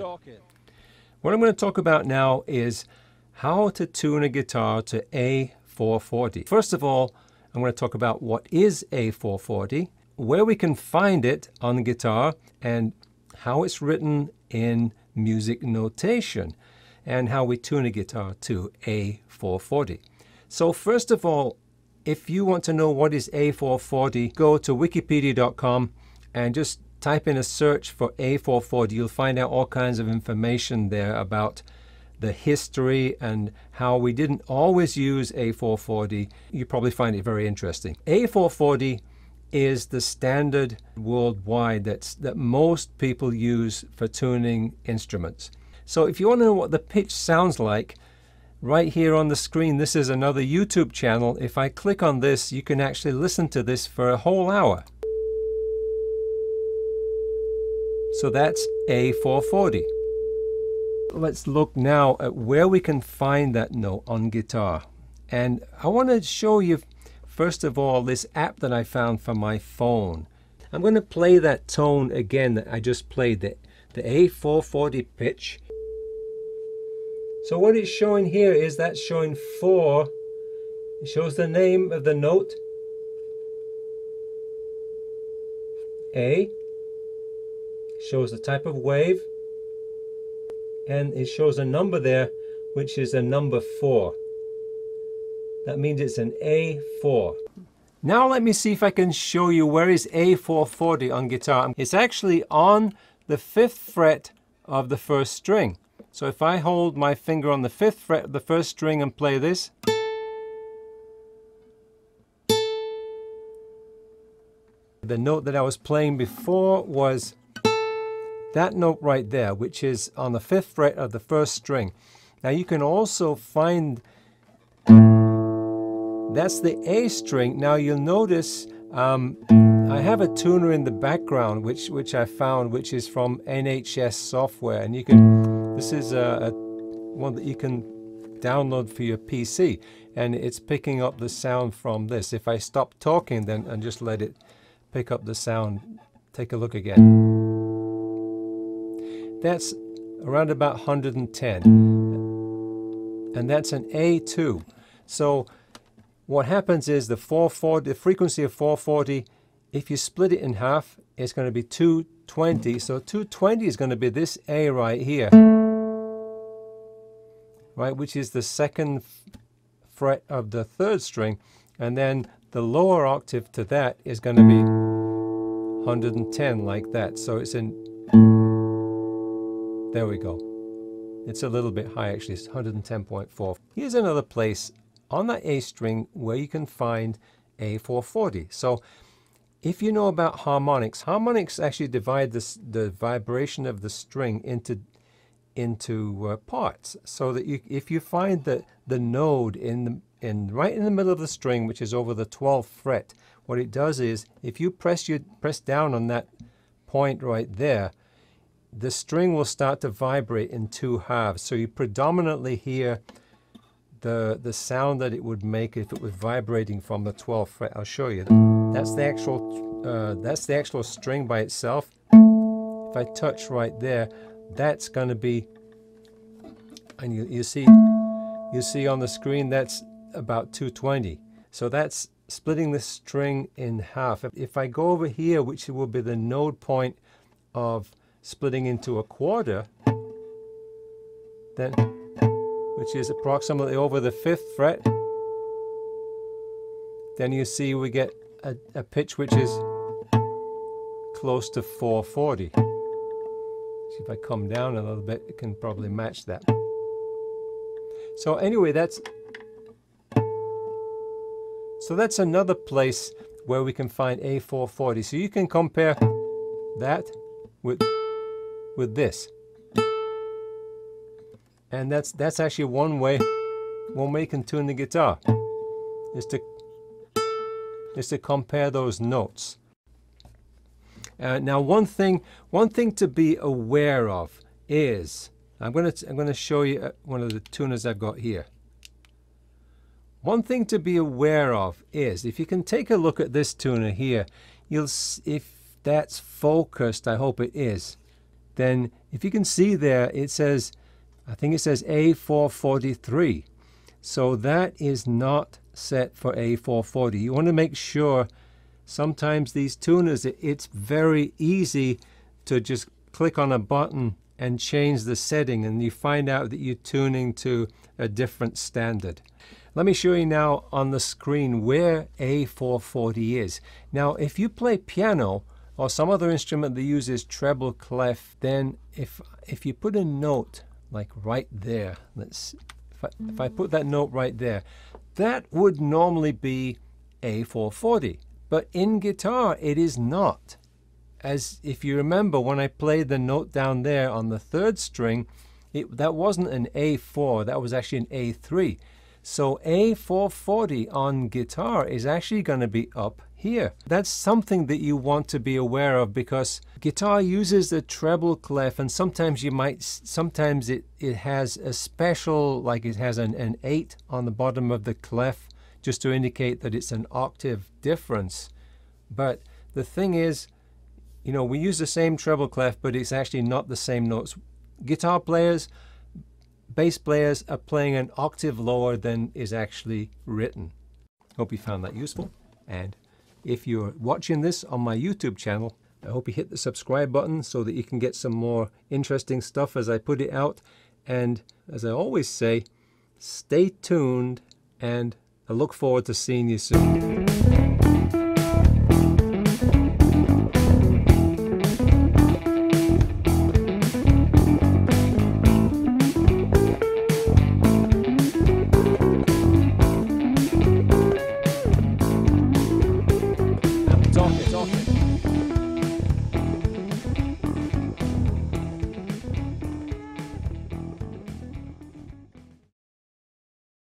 What I'm going to talk about now is how to tune a guitar to A440. First of all, I'm going to talk about what is A440, where we can find it on the guitar, and how it's written in music notation, and how we tune a guitar to A440. So first of all, if you want to know what is A440, go to wikipedia.com and just type in a search for A440. You'll find out all kinds of information there about the history and how we didn't always use A440. You probably find it very interesting. A440 is the standard worldwide that most people use for tuning instruments. So if you want to know what the pitch sounds like, right here on the screen, this is another YouTube channel. If I click on this, you can actually listen to this for a whole hour. So that's A440. Let's look now at where we can find that note on guitar. And I want to show you, first of all, this app that I found for my phone. I'm going to play that tone again that I just played, the A440 pitch. So what it's showing here is that's showing 4. It shows the name of the note, A. Shows the type of wave, and it shows a number there, which is a number 4. That means it's an A4. Now let me see if I can show you where is A440 on guitar. It's actually on the 5th fret of the 1st string. So if I hold my finger on the 5th fret of the 1st string and play this, the note that I was playing before was that note right there, which is on the 5th fret of the 1st string. Now you can also find, that's the A string. Now you'll notice I have a tuner in the background which I found, which is from NHS software, and you can, this is one that you can download for your PC, and it's picking up the sound from this. If I stop talking then and just let it pick up the sound, take a look again. That's around about 110, and that's an A2. So what happens is the frequency of 440, if you split it in half, it's going to be 220. So 220 is going to be this A right here, right, which is the 2nd fret of the 3rd string, and then the lower octave to that is going to be 110 like that. So it's in, there we go. It's a little bit high actually, it's 110.4. Here's another place on that A string where you can find A440. So if you know about harmonics, harmonics actually divide the vibration of the string into parts, so that if you find that the node right in the middle of the string, which is over the 12th fret, what it does is if you press down on that point right there, the string will start to vibrate in 2 halves. So you predominantly hear the sound that it would make if it was vibrating from the 12th fret. I'll show you. That's the actual string by itself. If I touch right there, that's going to be, and you see on the screen, that's about 220. So that's splitting the string in half. If I go over here, which will be the node point of splitting into a quarter, then, which is approximately over the 5th fret, then you see we get a pitch which is close to 440. See if I come down a little bit, it can probably match that. So anyway, that's another place where we can find A440. So you can compare that with this, and that's actually one way you can tune the guitar, is to compare those notes. Now one thing to be aware of is, I'm going to show you one of the tuners I've got here. One thing to be aware of is, if you can take a look at this tuner here, if that's focused, I hope it is. then if you can see there, it says, I think it says A443. So that is not set for A440. You want to make sure, sometimes these tuners, it's very easy to just click on a button and change the setting, and you find out that you're tuning to a different standard. Let me show you now on the screen where A440 is. Now, if you play piano or some other instrument that uses treble clef, then if you put a note like right there, if I put that note right there, that would normally be A440. But in guitar, it is not. As if you remember, when I played the note down there on the third string, that wasn't an A4, that was actually an A3. So A440 on guitar is actually going to be up here. That's something that you want to be aware of, because guitar uses the treble clef, and sometimes it has a special, like it has an 8 on the bottom of the clef, just to indicate that it's an octave difference. But the thing is, you know, we use the same treble clef, but it's actually not the same notes. Guitar players, bass players are playing an octave lower than is actually written. Hope you found that useful. And if you're watching this on my YouTube channel, I hope you hit the subscribe button so that you can get some more interesting stuff as I put it out. And as I always say, stay tuned, and I look forward to seeing you soon. Talking.